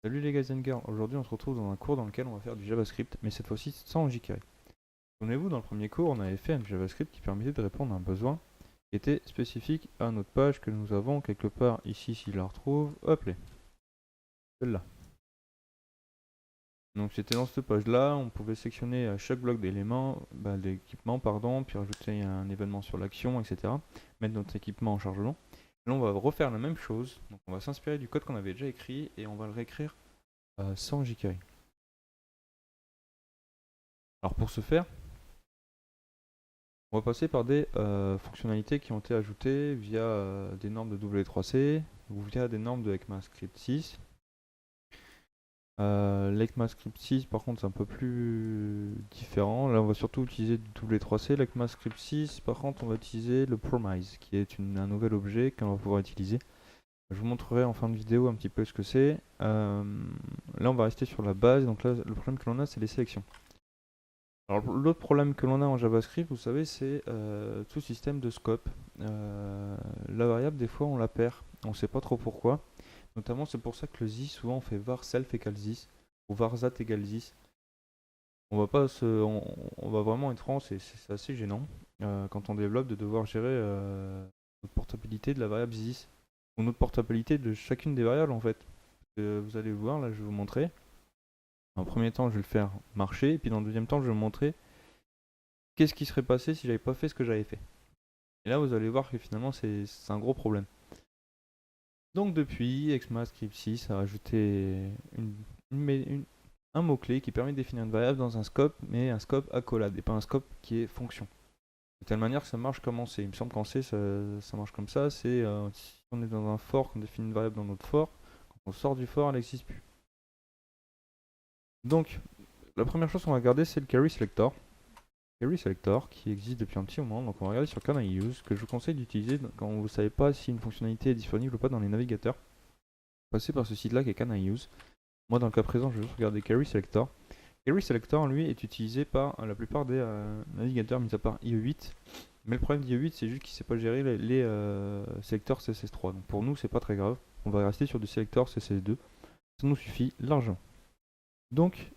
Salut les guys and girls, aujourd'hui on se retrouve dans un cours dans lequel on va faire du JavaScript, mais cette fois-ci sans jQuery. Souvenez-vous, dans le premier cours, on avait fait un JavaScript qui permettait de répondre à un besoin qui était spécifique à notre page que nous avons quelque part ici, si je la retrouve, hop là, celle-là. Donc c'était dans cette page-là, on pouvait sectionner chaque bloc d'éléments, d'équipement, pardon, puis rajouter un événement sur l'action, etc. Mettre notre équipement en chargement. Là on va refaire la même chose, donc on va s'inspirer du code qu'on avait déjà écrit et on va le réécrire sans jQuery. Alors pour ce faire, on va passer par des fonctionnalités qui ont été ajoutées via des normes de W3C ou via des normes de ECMAScript 6. L'ECMAScript 6 par contre c'est un peu plus différent. Là on va surtout utiliser du W3C. L'ECMAScript 6 par contre on va utiliser le promise qui est un nouvel objet qu'on va pouvoir utiliser. Je vous montrerai en fin de vidéo un petit peu ce que c'est. Là on va rester sur la base. Donc là le problème que l'on a c'est les sélections. Alors l'autre problème que l'on a en JavaScript, vous savez, c'est tout système de scope. La variable, des fois, on la perd. On ne sait pas trop pourquoi. Notamment, c'est pour ça que le this, souvent, on fait var self égale this ou var that égale this. On va pas on va vraiment être franc, c'est assez gênant quand on développe de devoir gérer notre portabilité de la variable this ou notre portabilité de chacune des variables en fait. Vous allez voir, là, je vais vous montrer. En premier temps, je vais le faire marcher, et puis dans le deuxième temps, je vais vous montrer qu'est-ce qui serait passé si j'avais pas fait ce que j'avais fait. Et là, vous allez voir que finalement, c'est un gros problème. Donc depuis, ECMAScript 6 a rajouté un mot-clé qui permet de définir une variable dans un scope, mais un scope accolade, et pas un scope qui est fonction. De telle manière que ça marche comme en C. Il me semble qu'en C, ça marche comme ça. C'est si on est dans un for, qu'on définit une variable dans notre for, quand on sort du for, elle n'existe plus. Donc, la première chose qu'on va regarder, c'est le carry selector. Carry Selector qui existe depuis un petit moment, donc on va regarder sur Can I Use, que je vous conseille d'utiliser quand vous ne savez pas si une fonctionnalité est disponible ou pas dans les navigateurs. Passez par ce site là qui est Can I Use. Moi dans le cas présent je vais juste regarder Carry Selector. Carry Selector lui est utilisé par la plupart des navigateurs mis à part IE8. Mais le problème d'IE8 c'est juste qu'il ne sait pas gérer les sélecteurs CSS3. Donc pour nous c'est pas très grave, on va rester sur du sélecteur CSS2. Ça nous suffit largement. Donc,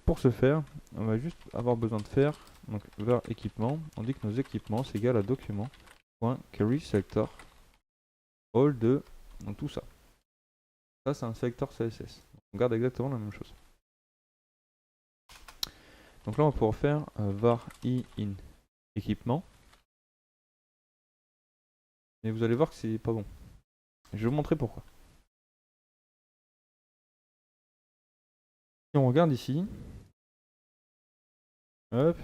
pour ce faire, on va juste avoir besoin de faire donc vers équipement. On dit que nos équipements c'est égal à document.carrySelector all de donc tout ça. Ça c'est un selector CSS. On garde exactement la même chose. Donc là on va pouvoir faire var i in équipement. Mais vous allez voir que c'est pas bon. Je vais vous montrer pourquoi. Si on regarde ici, hop.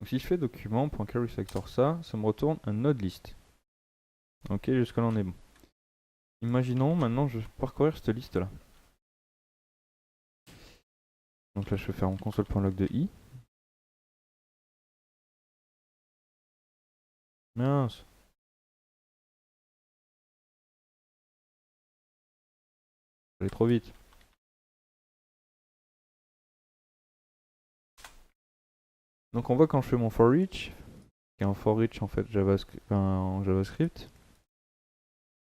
Donc si je fais document.carrySelector ça me retourne un node list. Ok, jusque là on est bon. Imaginons maintenant je vais parcourir cette liste là. Donc là je vais faire mon console.log de i. Mince. J'allais trop vite. Donc on voit quand je fais mon for each, qui est un for each en fait en JavaScript,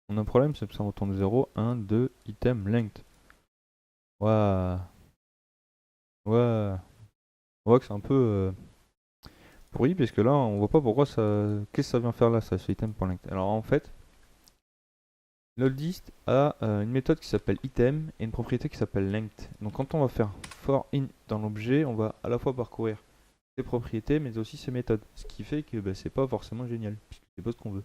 on a un problème, c'est que ça retourne 0, 1, 2, item length. Waouh. Ouais. On voit que c'est un peu pourri, puisque là on voit pas pourquoi ça. Qu'est-ce que ça vient faire là, ça, ce item.length. Alors en fait, LoadList a une méthode qui s'appelle item et une propriété qui s'appelle length. Donc quand on va faire for in dans l'objet, on va à la fois parcourir ses propriétés mais aussi ses méthodes. Ce qui fait que c'est pas forcément génial, puisque c'est pas ce qu'on veut.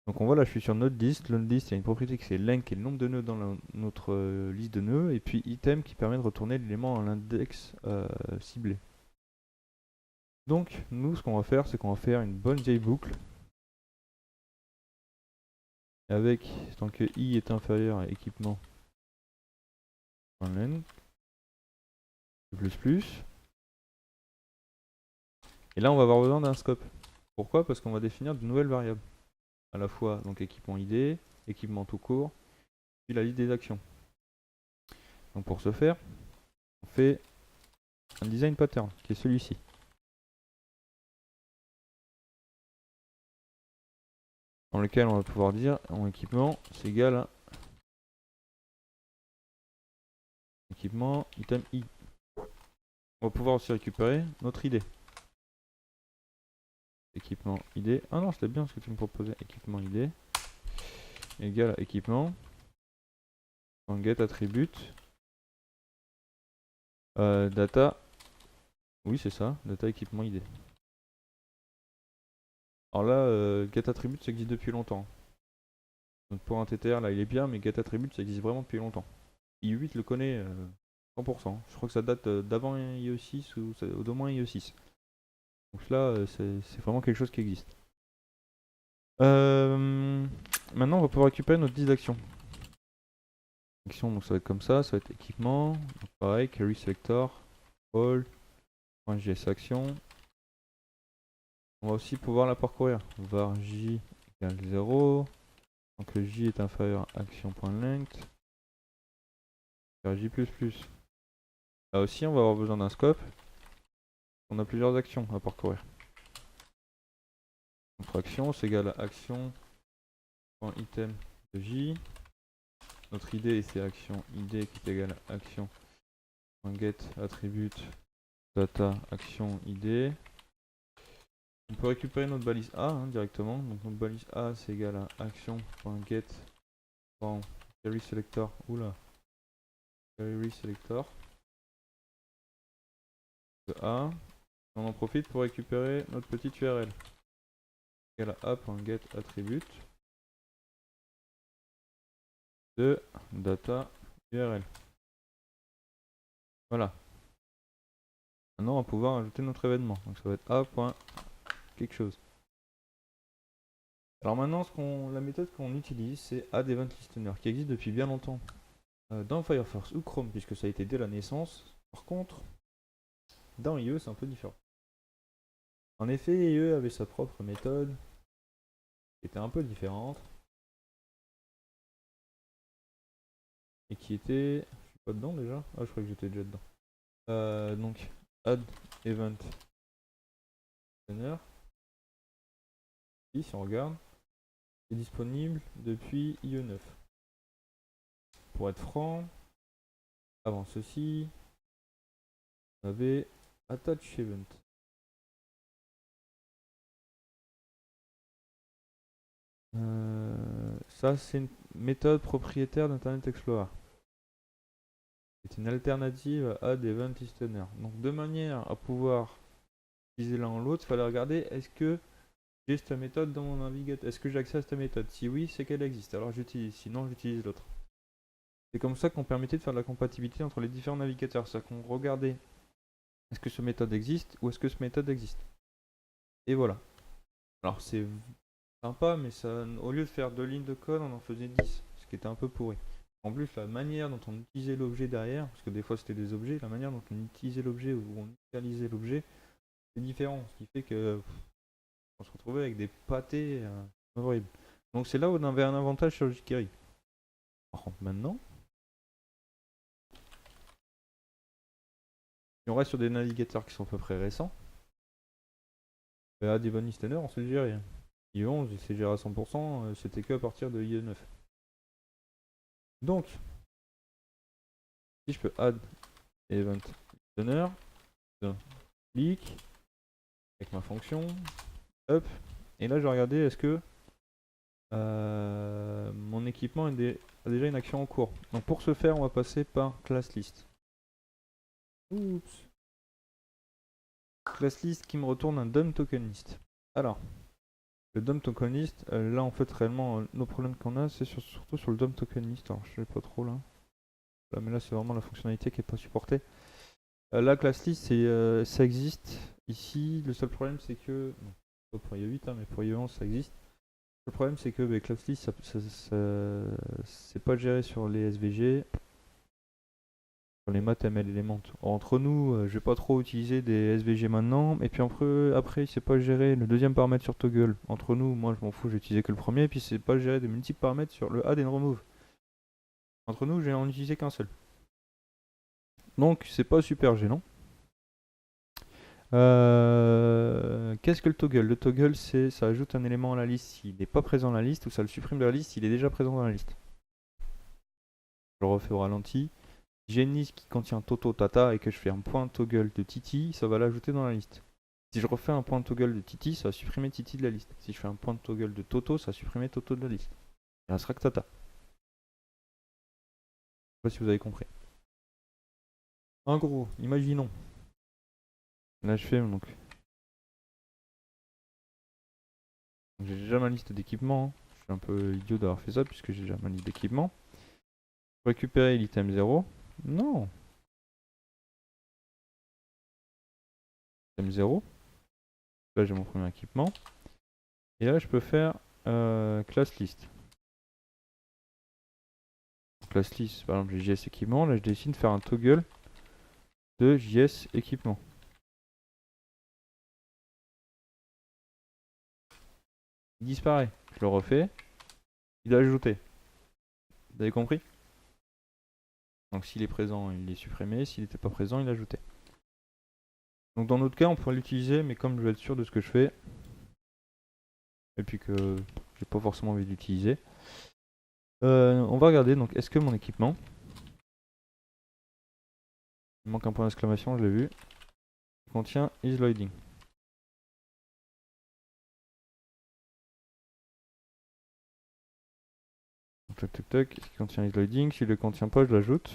Donc on voit là je suis sur NodeList. NodeList il y a une propriété qui c'est length qui est le nombre de nœuds dans notre liste de nœuds, et puis item qui permet de retourner l'élément à l'index ciblé. Donc nous ce qu'on va faire c'est qu'on va faire une bonne vieille boucle avec tant que i est inférieur à équipement length plus. Et là on va avoir besoin d'un scope. Pourquoi? Parce qu'on va définir de nouvelles variables. À la fois donc équipement ID, équipement tout court, puis la liste des actions. Donc pour ce faire, on fait un design pattern qui est celui-ci. Dans lequel on va pouvoir dire en équipement c'est égal à équipement, item I. On va pouvoir aussi récupérer notre ID. Équipement ID. Ah non, c'était bien ce que tu me proposais. Équipement ID égale équipement. En get attribute. Data. Oui, c'est ça. Data équipement ID. Alors là, get attribute ça existe depuis longtemps. Donc pour un TTR, là il est bien, mais get attribute ça existe vraiment depuis longtemps. IE8 le connaît 100%. Je crois que ça date d'avant IE6 ou d'au moins IE6. Donc là, c'est vraiment quelque chose qui existe. Maintenant, on va pouvoir récupérer notre 10 d'actions. Action, donc ça va être comme ça va être équipement. Donc pareil, carry selector, all, .js action. On va aussi pouvoir la parcourir. Var j égale 0. Donc le j est inférieur à action.length. J++. Là aussi, on va avoir besoin d'un scope. On a plusieurs actions à parcourir. Notre action, c'est égal à action.item de j. Notre ID, c'est action id qui est égal à action.get attribute data action id. On peut récupérer notre balise A directement. Donc notre balise A, c'est égal à action.get carry selector. Oula. Carry selector de A. On en profite pour récupérer notre petite URL. Égal à a.get attribute de data URL. Voilà. Maintenant, on va pouvoir ajouter notre événement. Donc ça va être a. quelque chose. Alors maintenant, la méthode qu'on utilise, c'est add event listener, qui existe depuis bien longtemps dans Firefox ou Chrome, puisque ça a été dès la naissance. Par contre, dans IE, c'est un peu différent. En effet, IE avait sa propre méthode, qui était un peu différente, et qui était... Je suis pas dedans déjà? Ah, je crois que j'étais déjà dedans. Donc, add event listener. Si on regarde, est disponible depuis IE9. Pour être franc, avant ceci, on avait attach event. Ça, c'est une méthode propriétaire d'Internet Explorer. C'est une alternative à add event listener. Donc, de manière à pouvoir utiliser l'un ou l'autre, il fallait regarder est-ce que j'ai cette méthode dans mon navigateur. Est-ce que j'ai accès à cette méthode? Si oui, c'est qu'elle existe. Alors j'utilise. Sinon, j'utilise l'autre. C'est comme ça qu'on permettait de faire de la compatibilité entre les différents navigateurs. C'est-à-dire qu'on regardait est-ce que cette méthode existe ou est-ce que cette méthode existe. Et voilà. Alors c'est sympa, mais ça, au lieu de faire 2 lignes de code, on en faisait 10, ce qui était un peu pourri. En plus, la manière dont on utilisait l'objet derrière, parce que des fois c'était des objets, la manière dont on utilisait l'objet ou on initialisait l'objet, c'est différent, ce qui fait que on se retrouvait avec des pâtés horribles. Donc c'est là où on avait un avantage sur jQuery. Par contre maintenant, si on reste sur des navigateurs qui sont à peu près récents, à des bonnes listeners, on sait gérer. IE11, il s'est géré à 100%, c'était que à partir de IE9. Donc, si je peux add event listener, clic avec ma fonction, hop, et là je vais regarder est-ce que mon équipement a déjà une action en cours. Donc pour ce faire, on va passer par class list. Oups. Class list qui me retourne un DOM token list. Alors, le DOM token list, là en fait réellement nos problèmes qu'on a, c'est surtout sur le DOM token list. Alors je sais pas trop là. Mais là c'est vraiment la fonctionnalité qui est pas supportée. La class list, ça existe ici. Le seul problème c'est que, non, pas pour IE8 mais pour IE11 ça existe. Le problème c'est que class list c'est pas géré sur les SVG, sur les maths ML Element. Entre nous, je vais pas trop utiliser des SVG maintenant, et puis après c'est pas géré le deuxième paramètre sur toggle. Entre nous, moi je m'en fous, j'ai utilisé que le premier, et puis c'est pas géré des multiples paramètres sur le add and remove. Entre nous, j'ai en utilisé qu'un seul. Donc c'est pas super gênant. Qu'est-ce que le toggle? Le toggle, ça ajoute un élément à la liste s'il n'est pas présent dans la liste, ou ça le supprime de la liste s'il est déjà présent dans la liste. Je le refais au ralenti. Si j'ai une liste qui contient Toto Tata et que je fais un point toggle de Titi, ça va l'ajouter dans la liste. Si je refais un point toggle de Titi, ça va supprimer Titi de la liste. Si je fais un point toggle de Toto, ça va supprimer Toto de la liste. Il restera que Tata. Je sais pas si vous avez compris. En gros, imaginons. Là je fais donc. J'ai déjà ma liste d'équipements. Hein. Je suis un peu idiot d'avoir fait ça puisque j'ai déjà ma liste d'équipements. Récupérer l'item 0. Non. Item 0. Là j'ai mon premier équipement. Et là je peux faire class list. Class list, par exemple j'ai JS équipement. Là je décide de faire un toggle de JS équipement. Il disparaît. Je le refais. Il est ajouté. Vous avez compris? Donc s'il est présent, il est supprimé. S'il n'était pas présent, il est ajouté. Donc dans notre cas, on pourrait l'utiliser, mais comme je veux être sûr de ce que je fais, et puis que j'ai pas forcément envie d'utiliser, on va regarder. Donc est-ce que mon équipement, il manque un point d'exclamation, je l'ai vu, contient isLoading. Tac tac tac, il contient isLoading. S'il ne le contient pas, je l'ajoute.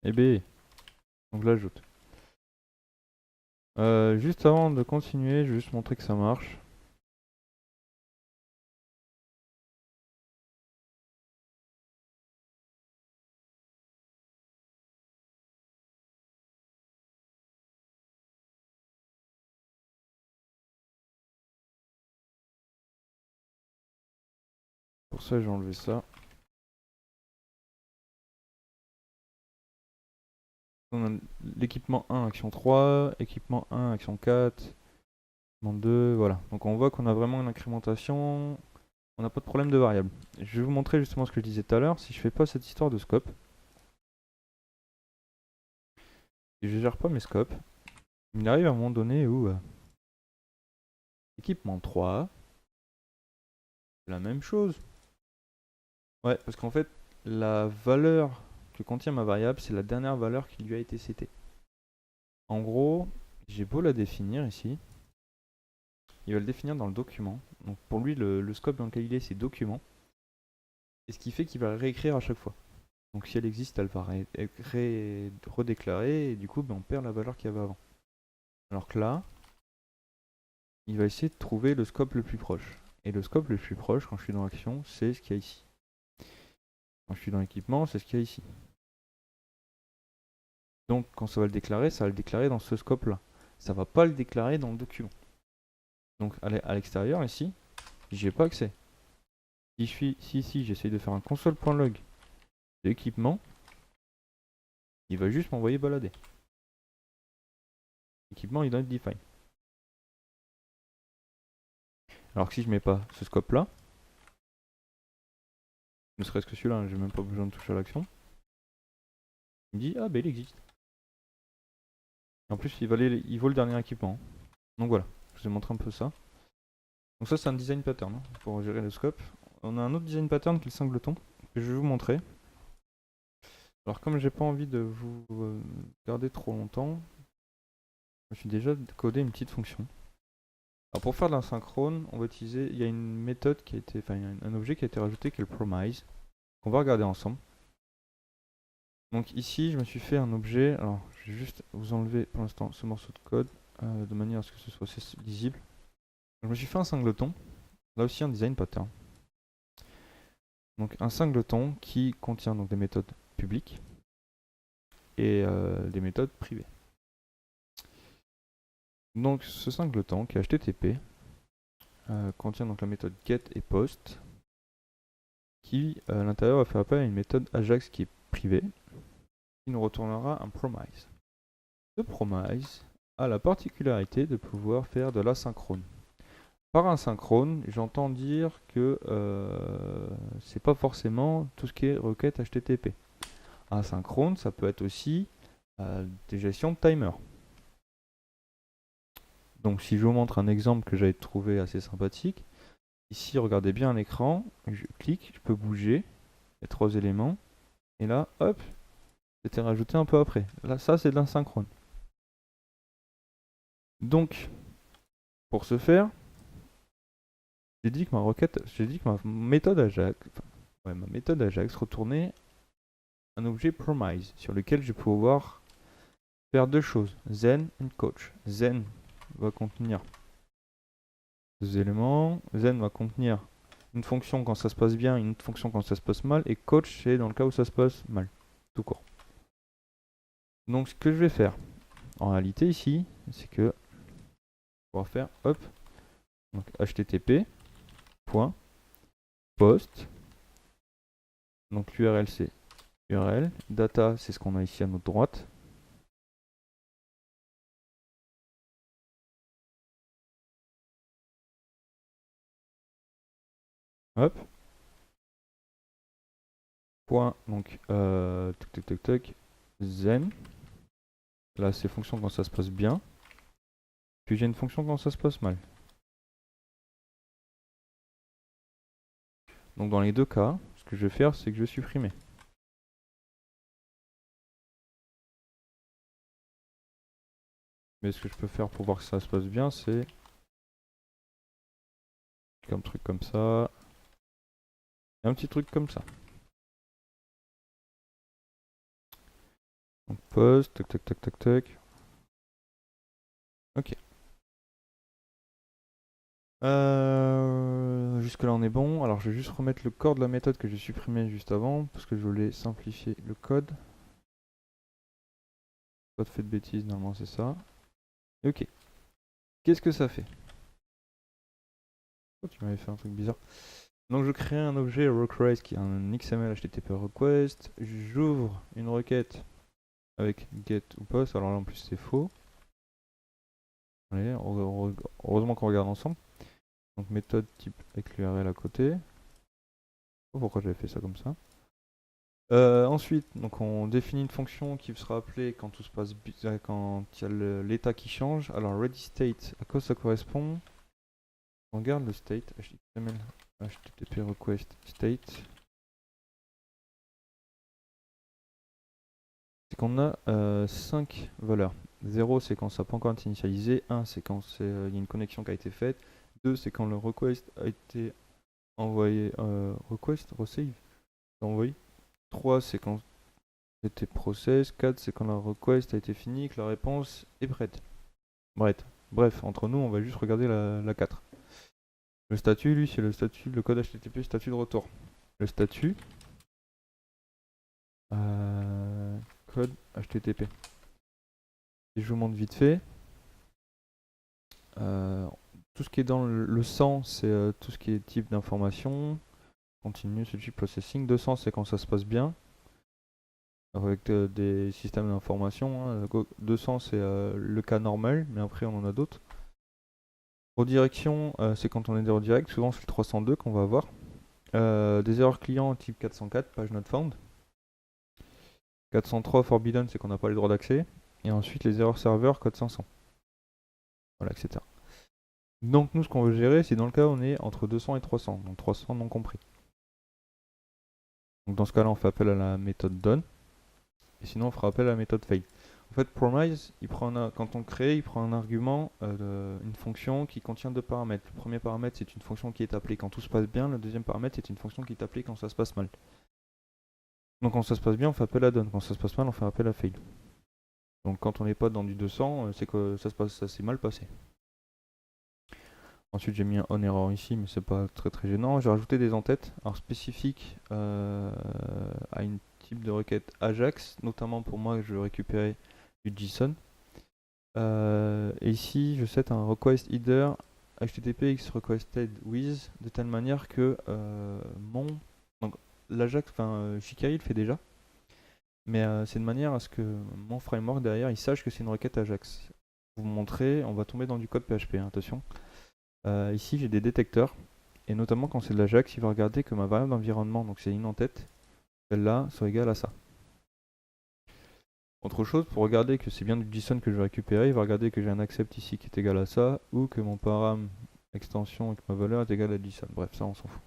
Et B. Donc je l'ajoute. Juste avant de continuer, je vais juste montrer que ça marche. Pour ça, j'ai enlevé ça. On a l'équipement 1, action 3, équipement 1, action 4, équipement 2, voilà. Donc on voit qu'on a vraiment une incrémentation, on n'a pas de problème de variable. Je vais vous montrer justement ce que je disais tout à l'heure. Si je fais pas cette histoire de scope, et je gère pas mes scopes, il arrive à un moment donné où équipement 3, c'est la même chose. Ouais, parce qu'en fait, la valeur que contient ma variable, c'est la dernière valeur qui lui a été setée. En gros, j'ai beau la définir ici, il va le définir dans le document. Donc pour lui, le scope dans lequel il est, c'est document. Et ce qui fait qu'il va réécrire à chaque fois. Donc si elle existe, elle va redéclarer, et du coup, ben, on perd la valeur qu'il y avait avant. Alors que là, il va essayer de trouver le scope le plus proche. Et le scope le plus proche, quand je suis dans action, c'est ce qu'il y a ici. Quand je suis dans l'équipement, c'est ce qu'il y a ici. Donc quand ça va le déclarer, ça va le déclarer dans ce scope-là. Ça va pas le déclarer dans le document. Donc à l'extérieur, ici, j'y ai pas accès. Si ici, j'essaye de faire un console.log de l'équipement, il va juste m'envoyer balader. Équipement identify. Alors que si je mets pas ce scope là, ne serait-ce que celui-là, j'ai même pas besoin de toucher à l'action, il me dit ah ben il existe. Et en plus il vaut le dernier équipement. Donc voilà, je vous ai montré un peu ça. Donc ça c'est un design pattern hein, pour gérer le scope. On a un autre design pattern qui est le singleton, que je vais vous montrer. Alors comme j'ai pas envie de vous garder trop longtemps, je suis déjà codé une petite fonction. Alors pour faire de l'asynchrone, on va utiliser, il y a une méthode qui a été, enfin un objet qui a été rajouté qui est le promise, qu'on va regarder ensemble. Donc ici je me suis fait un objet, alors je vais juste vous enlever pour l'instant ce morceau de code de manière à ce que ce soit assez lisible. Je me suis fait un singleton, là aussi un design pattern. Donc un singleton qui contient donc des méthodes publiques et des méthodes privées. Donc ce singleton qui est HTTP contient donc la méthode get et post qui à l'intérieur va faire appel à une méthode Ajax qui est privée qui nous retournera un promise. Ce promise a la particularité de pouvoir faire de l'asynchrone. Par asynchrone, j'entends dire que c'est pas forcément tout ce qui est requête HTTP. Asynchrone, ça peut être aussi des gestions de timer. Donc si je vous montre un exemple que j'avais trouvé assez sympathique, ici regardez bien l'écran, je clique, je peux bouger, il y a 3 éléments, et là, hop, c'était rajouté un peu après. Là, ça c'est de l'asynchrone. Donc, pour ce faire, j'ai dit que ma méthode Ajax, ma méthode Ajax retournait un objet promise sur lequel je vais pouvoir faire deux choses, Zen et Coach. Zen va contenir deux éléments, Zen va contenir une fonction quand ça se passe bien, une autre fonction quand ça se passe mal, et Coach c'est dans le cas où ça se passe mal, tout court. Donc ce que je vais faire, en réalité ici, c'est que on va faire hop, donc http point post, donc l'URL c'est URL, data c'est ce qu'on a ici à notre droite. Hop. Point, donc, zen. Là, c'est fonction quand ça se passe bien. Puis j'ai une fonction quand ça se passe mal. Donc dans les deux cas, ce que je vais faire, c'est que je vais supprimer. Mais ce que je peux faire pour voir que ça se passe bien, c'est un truc comme ça. Et un petit truc comme ça. Donc post, tac tac tac tac tac. Ok. Jusque là on est bon. Alors je vais juste remettre le corps de la méthode que j'ai supprimé juste avant, parce que je voulais simplifier le code. Pas de fait de bêtises, normalement c'est ça. Ok. Qu'est-ce que ça fait? Oh, tu m'avais fait un truc bizarre. Donc je crée un objet request qui est un XML HTTP request. J'ouvre une requête avec get ou post. Alors là en plus c'est faux. Allez, heureusement qu'on regarde ensemble. Donc méthode type avec l'URL à côté. Oh, pourquoi j'avais fait ça comme ça. Ensuite, donc on définit une fonction qui sera appelée quand tout se passe quand il y a l'état qui change. Alors ready state, à quoi ça correspond? On regarde le state, HTML, HTTP request state. C'est qu'on a 5 valeurs. 0 c'est quand ça n'a pas encore été initialisé, 1 c'est quand il y a une connexion qui a été faite, 2 c'est quand le request a été envoyé, receive, envoyé, 3 c'est quand c'était process, 4 c'est quand la request a été finie, que la réponse est prête. Bref, entre nous on va juste regarder la 4. Le statut, lui, c'est le statut, le code HTTP statut de retour. Le statut, code HTTP. Si je vous montre vite fait, tout ce qui est dans le 100, c'est tout ce qui est type d'information. Continue, switch processing. 200, c'est quand ça se passe bien. Avec des systèmes d'information. Hein. 200, c'est le cas normal, mais après on en a d'autres. Redirection, c'est quand on est des redirects. Souvent, c'est le 302 qu'on va avoir. Des erreurs clients type 404, page not found. 403 forbidden, c'est qu'on n'a pas les droits d'accès. Et ensuite, les erreurs serveurs, code 500. Voilà, etc. Donc nous ce qu'on veut gérer c'est dans le cas où on est entre 200 et 300, donc 300 non compris. Donc dans ce cas là on fait appel à la méthode done, et sinon on fera appel à la méthode fail. En fait promise, quand on crée, il prend un argument, une fonction qui contient deux paramètres. Le premier paramètre c'est une fonction qui est appelée quand tout se passe bien, le deuxième paramètre c'est une fonction qui est appelée quand ça se passe mal. Donc quand ça se passe bien on fait appel à done, quand ça se passe mal on fait appel à fail. Donc quand on n'est pas dans du 200, c'est que ça s'est mal passé. Ensuite j'ai mis un on error ici mais c'est pas très gênant. J'ai rajouté des entêtes spécifiques à une type de requête Ajax, notamment pour moi je veux récupérer du JSON. Et ici je set un request header HTTP X requested with de telle manière que donc l'Ajax, Shikari le fait déjà, mais c'est de manière à ce que mon framework derrière il sache que c'est une requête Ajax. Pour vous montrer, on va tomber dans du code PHP, hein, attention. Ici j'ai des détecteurs, et notamment quand c'est de l'Ajax, il va regarder que ma variable d'environnement, donc c'est une en tête, celle-là, soit égale à ça. Autre chose, pour regarder que c'est bien du JSON que je vais récupérer, il va regarder que j'ai un accept ici qui est égal à ça, ou que mon param extension avec ma valeur est égal à JSON. Bref, ça on s'en fout.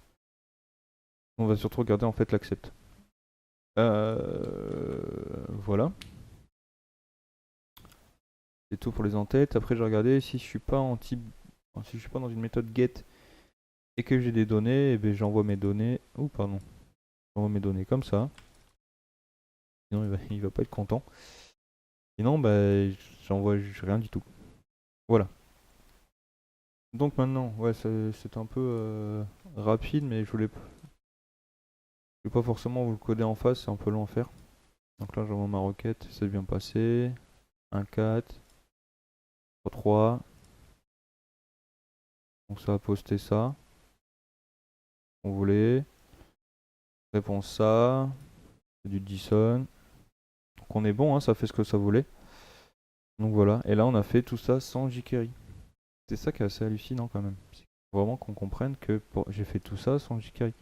On va surtout regarder en fait l'accept. Voilà. C'est tout pour les en-têtes. Après, je vais regarder si je suis pas en type, si je suis pas dans une méthode get et que j'ai des données, et ben j'envoie mes données. Oh pardon, j'envoie mes données comme ça. Sinon, il va pas être content. Sinon, bah, j'envoie rien du tout. Voilà. Donc maintenant, ouais, c'est un peu rapide, mais je voulais pas forcément vous le coder en face, c'est un peu long à faire. Donc là, j'envoie ma requête, c'est bien passé. 1, 4, 3. Donc ça va poster ça. On voulait. Réponse ça. C'est du JSON. Donc on est bon, hein, ça fait ce que ça voulait. Donc voilà. Et là, on a fait tout ça sans jQuery. C'est ça qui est assez hallucinant quand même. Faut vraiment qu'on comprenne que j'ai fait tout ça sans jQuery.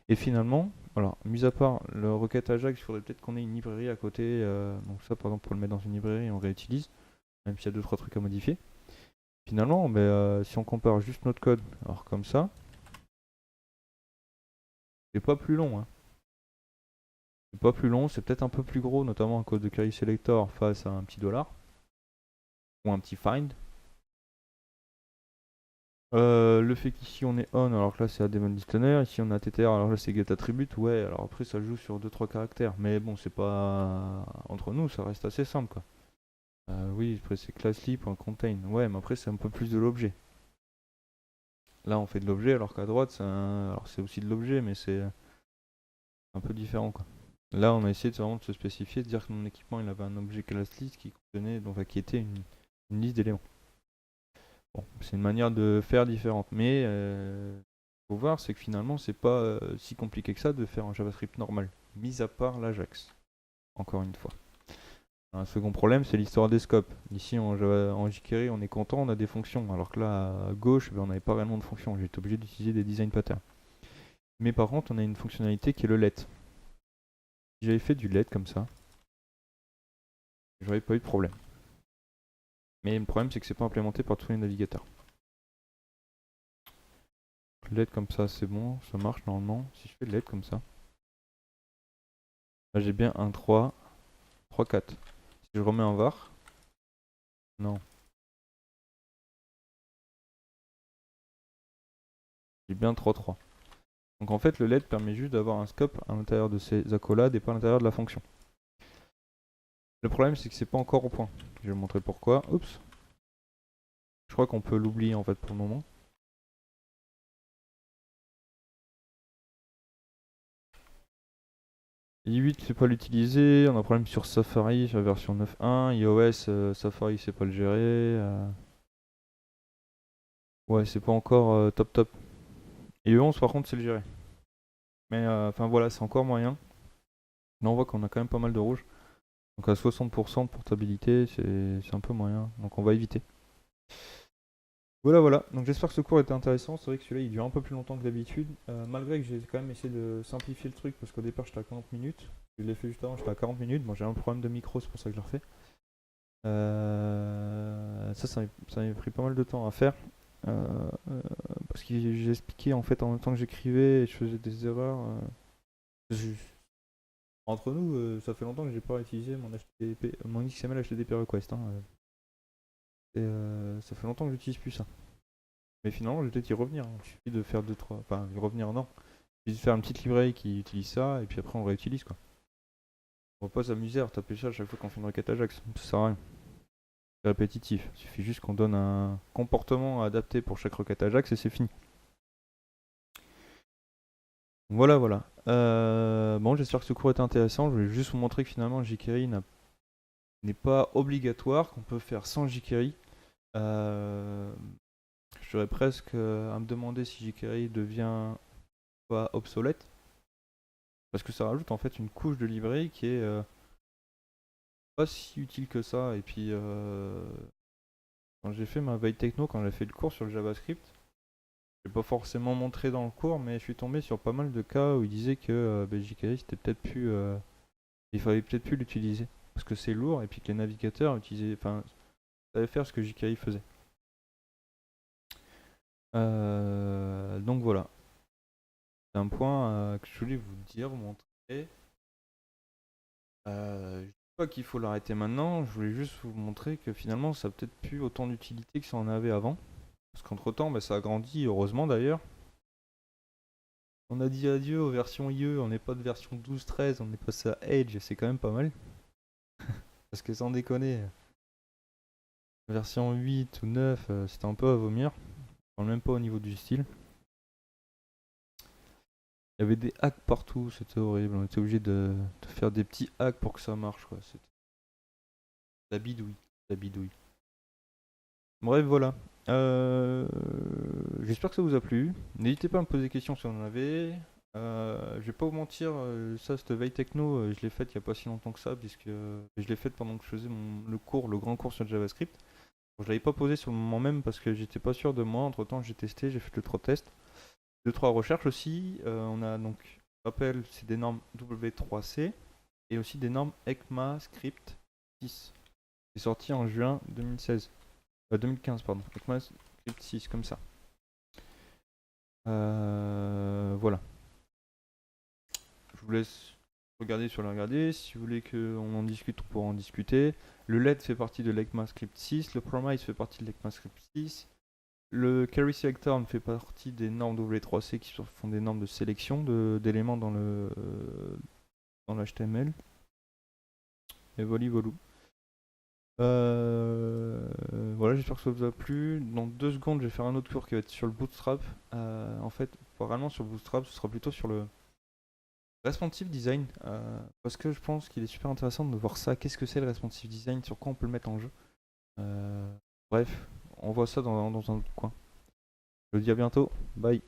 Et finalement, alors, mis à part le requête Ajax, il faudrait peut-être qu'on ait une librairie à côté. Donc ça, par exemple, pour le mettre dans une librairie, on réutilise. Même s'il y a 2-3 trucs à modifier. Finalement, si on compare juste notre code, alors comme ça, c'est pas plus long, hein. C'est pas plus long, c'est peut-être un peu plus gros, notamment à cause de query selector face à un petit dollar ou un petit find. Le fait qu'ici on est on alors que là c'est daemon listener, ici on a ttr alors là c'est get attribute, ouais, alors après ça joue sur 2-3 caractères, mais bon c'est pas entre nous, ça reste assez simple quoi. Oui, après c'est classly.contain, ouais, mais après c'est un peu plus de l'objet. Là on fait de l'objet alors qu'à droite alors c'est aussi de l'objet, mais c'est un peu différent quoi. Là on a essayé vraiment de se spécifier, de dire que mon équipement il avait un objet classList qui contenait, donc qui était une liste d'éléments. Bon, c'est une manière de faire différente, mais faut voir, c'est que finalement, c'est pas si compliqué que ça de faire un JavaScript normal, mis à part l'Ajax, encore une fois. Un second problème, c'est l'histoire des scopes. Ici, en jQuery, on est content, on a des fonctions, alors que là, à gauche, ben, on n'avait pas réellement de fonctions. J'ai été obligé d'utiliser des design patterns. Mais par contre, on a une fonctionnalité qui est le let. Si j'avais fait du let comme ça, j'aurais pas eu de problème. Mais le problème, c'est que c'est pas implémenté par tous les navigateurs. Let comme ça, c'est bon, ça marche normalement. Si je fais let comme ça, là j'ai bien un 3, 3, 4. Si je remets un var, non, j'ai bien 3, 3. Donc en fait, le let permet juste d'avoir un scope à l'intérieur de ces accolades et pas à l'intérieur de la fonction. Le problème, c'est que c'est pas encore au point. Je vais vous montrer pourquoi. Oups. Je crois qu'on peut l'oublier en fait pour le moment. I8, c'est pas l'utiliser. On a un problème sur Safari, sur la version 9.1. iOS, Safari, c'est pas le gérer. Ouais, c'est pas encore top top. Et E11, par contre, c'est le gérer. Mais enfin voilà, c'est encore moyen. Là, on voit qu'on a quand même pas mal de rouge. Donc à 60% de portabilité, c'est un peu moyen. Donc on va éviter. Voilà, voilà. Donc j'espère que ce cours était intéressant. C'est vrai que celui-là, il dure un peu plus longtemps que d'habitude. Malgré que j'ai quand même essayé de simplifier le truc, parce qu'au départ, j'étais à 40 minutes. Je l'ai fait juste avant, j'étais à 40 minutes. Bon, j'ai un problème de micro, c'est pour ça que je le refais. Ça m'a pris pas mal de temps à faire. Parce que j'ai expliqué en fait en même temps que j'écrivais et je faisais des erreurs. Je- Entre nous, ça fait longtemps que j'ai pas utilisé mon XML HTTP request, hein. Ça fait longtemps que j'utilise plus ça. Mais finalement, je vais peut-être y revenir, hein. Il suffit de faire 2-3. Enfin, y revenir, non. Il suffit de faire une petite librairie qui utilise ça et puis après on réutilise quoi. On va pas s'amuser à retaper ça à chaque fois qu'on fait une requête Ajax. Ça sert à rien. C'est répétitif. Il suffit juste qu'on donne un comportement adapté pour chaque requête Ajax et c'est fini. Voilà, voilà. Bon, j'espère que ce cours était intéressant. Je voulais juste vous montrer que finalement jQuery n'est pas obligatoire, qu'on peut faire sans jQuery. Je serais presque à me demander si jQuery devient pas obsolète. Parce que ça rajoute en fait une couche de librairie qui est pas si utile que ça. Et puis, quand j'ai fait ma veille techno, quand j'ai fait le cours sur le JavaScript, j'ai pas forcément montré dans le cours, mais je suis tombé sur pas mal de cas où il disait que jQuery c'était peut-être plus. Il fallait peut-être plus l'utiliser. parce que c'est lourd et puis que les navigateurs utilisaient, enfin, savaient faire ce que jQuery faisait. Donc voilà, c'est un point que je voulais vous dire, vous montrer. Je dis pas qu'il faut l'arrêter maintenant, je voulais juste vous montrer que finalement ça a peut-être plus autant d'utilité que ça en avait avant. Parce qu'entre temps, bah, ça a grandi, heureusement d'ailleurs. On a dit adieu aux versions IE, on n'est pas de version 12.13, on est passé à Edge, c'est quand même pas mal. Parce que sans déconner, version 8 ou 9, c'était un peu à vomir. On parle même pas au niveau du style. Il y avait des hacks partout, c'était horrible. On était obligé de faire des petits hacks pour que ça marche, quoi. C'était la bidouille, la bidouille. Bref, voilà. J'espère que ça vous a plu. N'hésitez pas à me poser des questions si vous en avez. Je vais pas vous mentir, ça, cette veille techno, je l'ai faite il y a pas si longtemps que ça, puisque je l'ai faite pendant que je faisais le grand cours sur JavaScript. Bon, je l'avais pas posé sur le moment même parce que j'étais pas sûr de moi. Entre temps, j'ai testé, j'ai fait 2-3 tests. 2-3 recherches aussi. On a donc, je rappelle, c'est des normes W3C et aussi des normes ECMAScript 6. C'est sorti en juin 2016. 2015, pardon. ECMAScript 6, comme ça. Voilà. Je vous laisse regarder sur le regarder. Si vous voulez qu'on en discute, on pourra en discuter. Le LED fait partie de l'ECMAScript 6. Le Promise fait partie de l'ECMAScript 6. Le Carry Selector fait partie des normes W3C qui font des normes de sélection d'éléments dans l'HTML. Et voilà, voilà. Voilà, j'espère que ça vous a plu. Dans 2 secondes, je vais faire un autre cours qui va être sur le Bootstrap. En fait, vraiment sur le Bootstrap, ce sera plutôt sur le responsive design. Parce que je pense qu'il est super intéressant de voir ça. Qu'est-ce que c'est le responsive design? Sur quoi on peut le mettre en jeu? Bref, on voit ça dans un autre coin. Je vous dis à bientôt. Bye.